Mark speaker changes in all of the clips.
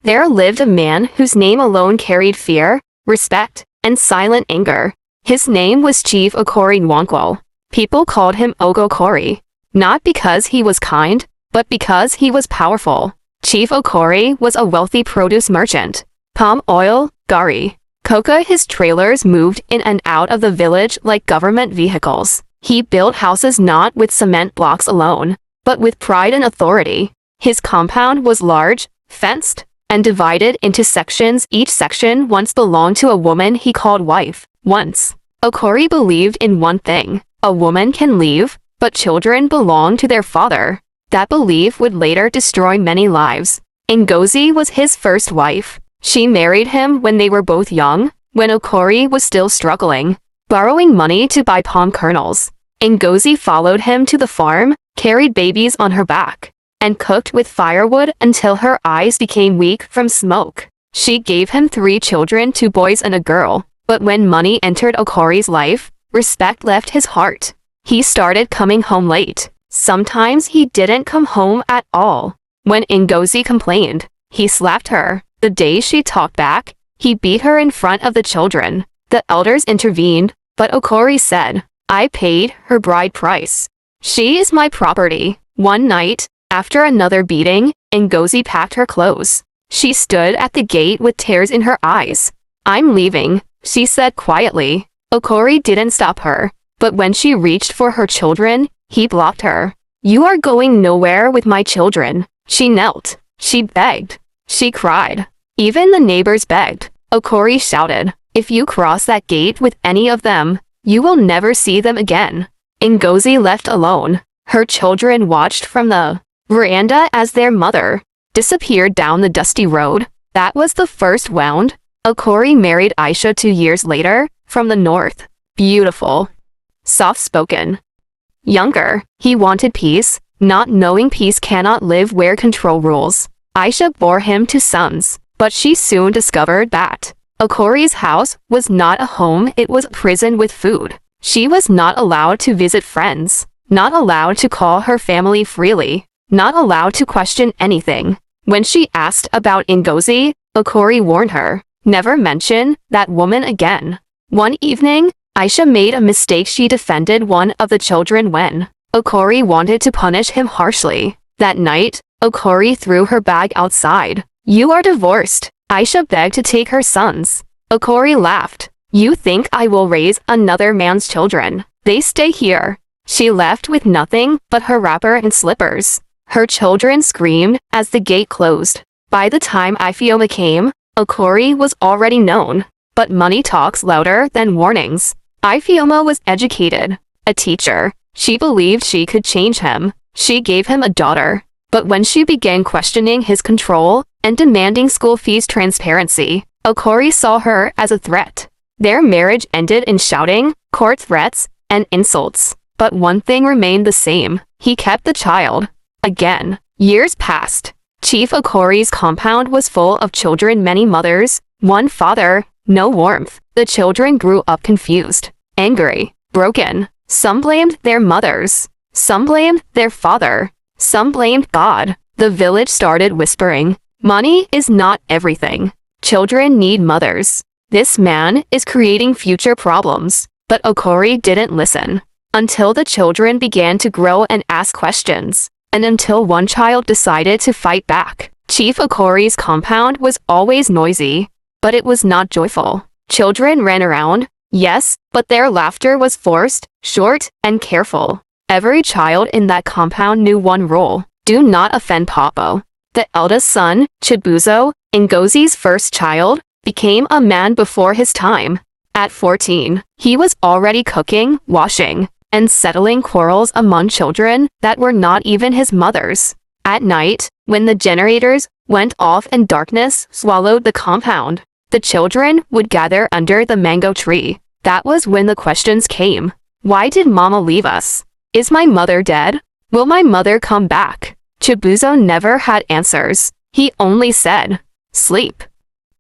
Speaker 1: There lived a man whose name alone carried fear, respect, and silent anger. His name was Chief Okori Nwankwo. People called him Ogokori, not because he was kind, but because he was powerful. Chief Okori was a wealthy produce merchant. Palm oil, gari, coca. His trailers moved in and out of the village like government vehicles. He built houses not with cement blocks alone, but with pride and authority. His compound was large, fenced, and divided into sections. Each section once belonged to a woman he called wife. Once, Okori believed in one thing: a woman can leave, but children belong to their father. That belief would later destroy many lives. Ngozi was his first wife. She married him when they were both young, when Okori was still struggling, borrowing money to buy palm kernels. Ngozi followed him to the farm, carried babies on her back, and cooked with firewood until her eyes became weak from smoke. She gave him 3 children, 2 boys and a girl. But when money entered Okori's life, respect left his heart. He started coming home late. Sometimes he didn't come home at all. When Ngozi complained, he slapped her. The day she talked back, he beat her in front of the children. The elders intervened, but Okori said, "I paid her bride price. She is my property." One night, after another beating, Ngozi packed her clothes. She stood at the gate with tears in her eyes. "I'm leaving," she said quietly. Okori didn't stop her, but when she reached for her children, he blocked her. "You are going nowhere with my children." She knelt. She begged. She cried. Even the neighbors begged. Okori shouted, "If you cross that gate with any of them, you will never see them again." Ngozi left alone. Her children watched from the veranda as their mother disappeared down the dusty road. That was the first wound. Okori married Aisha 2 years later, from the north. Beautiful, soft-spoken, younger. He wanted peace, not knowing peace cannot live where control rules. Aisha bore him 2 sons, but she soon discovered that Okori's house was not a home, it was a prison with food. She was not allowed to visit friends, not allowed to call her family freely, not allowed to question anything. When she asked about Ngozi, Okori warned her, "Never mention that woman again." One evening, Aisha made a mistake. She defended one of the children when Okori wanted to punish him harshly. That night, Okori threw her bag outside. "You are divorced." Aisha begged to take her sons. Okori laughed. "You think I will raise another man's children? They stay here." She left with nothing but her wrapper and slippers. Her children screamed as the gate closed. By the time Ifeoma came, Okori was already known. But money talks louder than warnings. Ifeoma was educated, a teacher. She believed she could change him. She gave him a daughter. But when she began questioning his control and demanding school fees transparency, Okori saw her as a threat. Their marriage ended in shouting, court threats, and insults. But one thing remained the same. He kept the child. Again, years passed. Chief Okori's compound was full of children, many mothers, one father, no warmth. The children grew up confused, angry, broken. Some blamed their mothers. Some blamed their father. Some blamed God. The village started whispering, "Money is not everything. Children need mothers. This man is creating future problems." But Okori didn't listen. Until the children began to grow and ask questions. And until one child decided to fight back. Chief Okori's compound was always noisy, but it was not joyful. Children ran around, yes, but their laughter was forced, short, and careful. Every child in that compound knew one rule: do not offend Papa. The eldest son, Chibuzo, Ngozi's first child, became a man before his time. At 14, he was already cooking, washing, and settling quarrels among children that were not even his mother's. At night, when the generators went off and darkness swallowed the compound, the children would gather under the mango tree. That was when the questions came. Why did Mama leave us? Is my mother dead? Will my mother come back? Chibuzo never had answers. He only said, "Sleep.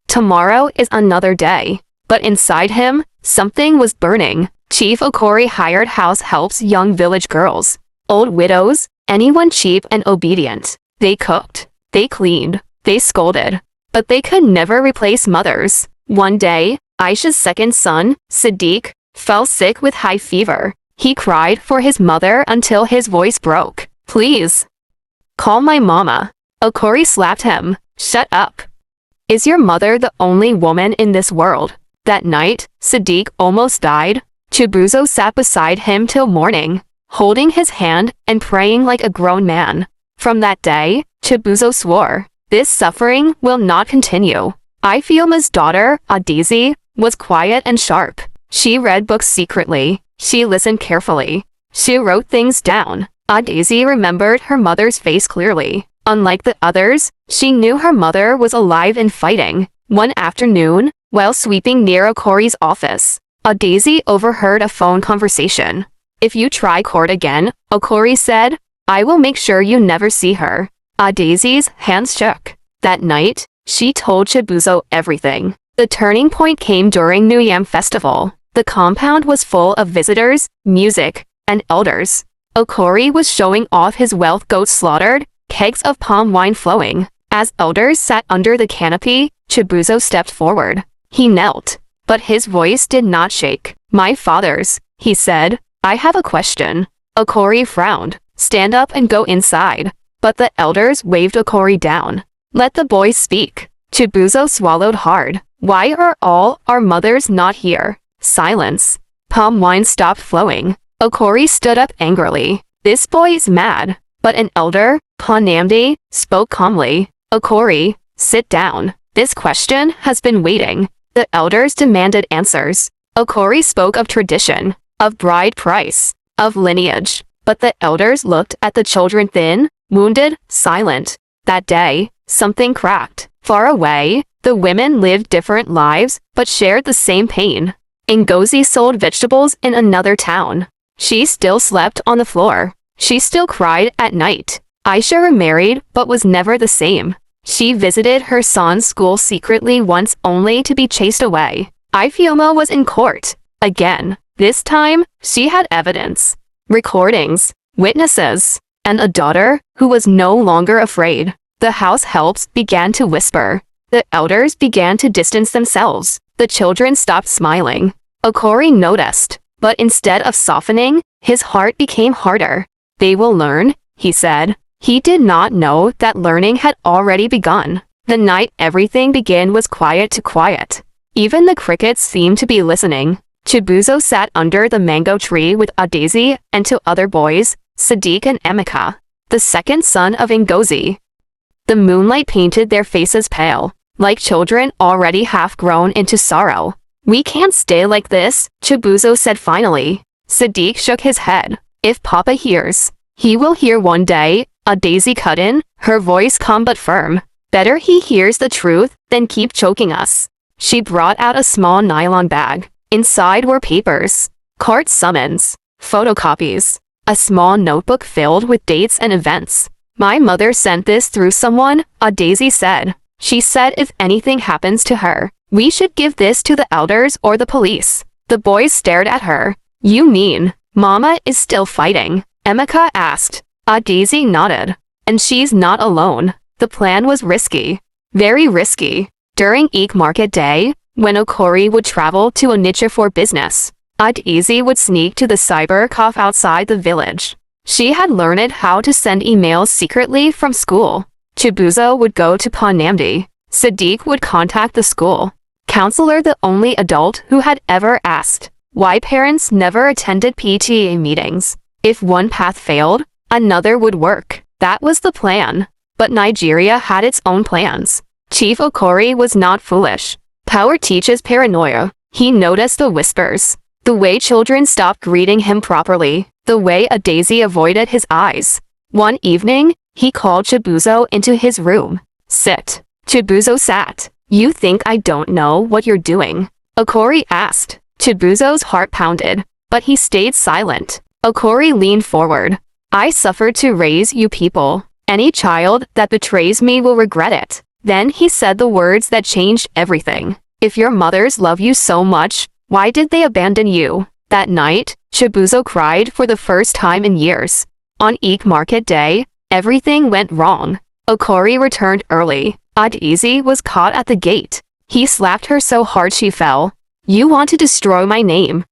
Speaker 1: Tomorrow is another day." But inside him, something was burning. Chief Okori hired house helps, young village girls, old widows, anyone cheap and obedient. They cooked, they cleaned, they scolded. but they could never replace mothers. One day, Aisha's second son, Siddiq, fell sick with high fever. He cried for his mother until his voice broke. "Please, call my mama." Okori slapped him. "Shut up. Is your mother the only woman in this world?" That night, Siddiq almost died. Chibuzo sat beside him till morning, holding his hand and praying like a grown man. From that day, Chibuzo swore, "This suffering will not continue." Ifeoma's daughter, Adizi, was quiet and sharp. She read books secretly. She listened carefully. She wrote things down. Adizi remembered her mother's face clearly. Unlike the others, she knew her mother was alive and fighting. One afternoon, while sweeping near Okori's office, Adizi overheard a phone conversation. "If you try court again," Okori said, "I will make sure you never see her." Adizi's hands shook. That night, she told Chibuzo everything. The turning point came during New Yam Festival. The compound was full of visitors, music, and elders. Okori was showing off his wealth, goats slaughtered, kegs of palm wine flowing. As elders sat under the canopy, Chibuzo stepped forward. He knelt, but his voice did not shake. "My fathers," he said, "I have a question." Okori frowned. "Stand up and go inside." But the elders waved Okori down. "Let the boy speak." Chibuzo swallowed hard. "Why are all our mothers not here?" Silence. Palm wine stopped flowing. Okori stood up angrily. "This boy is mad." But an elder, Panamdi, spoke calmly. "Okori, sit down. This question has been waiting." The elders demanded answers. Okori spoke of tradition, of bride price, of lineage. But the elders looked at the children thin, wounded, silent. That day, something cracked. Far away, the women lived different lives, but shared the same pain. Ngozi sold vegetables in another town. She still slept on the floor. She still cried at night. Aisha remarried, but was never the same. She visited her son's school secretly once only to be chased away. Ifeoma was in court. Again. This time, she had evidence. Recordings, witnesses, and a daughter who was no longer afraid. The house helps began to whisper. The elders began to distance themselves. The children stopped smiling. Okori noticed, but instead of softening, his heart became harder. "They will learn," he said. He did not know that learning had already begun. The night everything began was quiet to quiet. Even the crickets seemed to be listening. Chibuzo sat under the mango tree with Adizi and two other boys, Siddiq and Emeka, the second son of Ngozi. The moonlight painted their faces pale, like children already half-grown into sorrow. "We can't stay like this," Chibuzo said finally. Siddiq shook his head. "If Papa hears, he will hear one day," Adizi cut in, her voice calm but firm. "Better he hears the truth than keep choking us." She brought out a small nylon bag. Inside were papers, court summons, photocopies, a small notebook filled with dates and events. "My mother sent this through someone," Adizi said. "She said if anything happens to her, we should give this to the elders or the police." The boys stared at her. "You mean, Mama is still fighting?" Emeka asked. Adizi nodded. "And she's not alone." The plan was risky. Very risky. During Eek Market Day, when Okori would travel to Onitsha for business, Adizi would sneak to the cyber cafe outside the village. She had learned how to send emails secretly from school. Chibuzo would go to Panamdi. Siddiq would contact the school counselor, the only adult who had ever asked why parents never attended PTA meetings. If one path failed, another would work. That was the plan. But Nigeria had its own plans. Chief Okori was not foolish. Power teaches paranoia. He noticed the whispers, the way children stopped greeting him properly, the way a daisy avoided his eyes. One evening, he called Chibuzo into his room. "Sit." Chibuzo sat. "You think I don't know what you're doing?" Okori asked. Chibuzo's heart pounded, but he stayed silent. Okori leaned forward. "I suffered to raise you people. Any child that betrays me will regret it." Then he said the words that changed everything. "If your mothers love you so much, why did they abandon you?" That night, Chibuzo cried for the first time in years. On Eek Market Day, everything went wrong. Okori returned early. Adizi was caught at the gate. He slapped her so hard she fell. "You want to destroy my name,"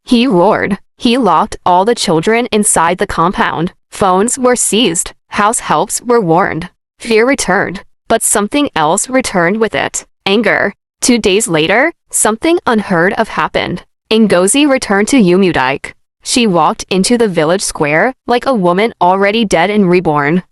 Speaker 1: he roared. He locked all the children inside the compound. Phones were seized. House helps were warned. Fear returned, but something else returned with it. Anger. 2 days later, something unheard of happened. Ngozi returned to Umudike. She walked into the village square like a woman already dead and reborn.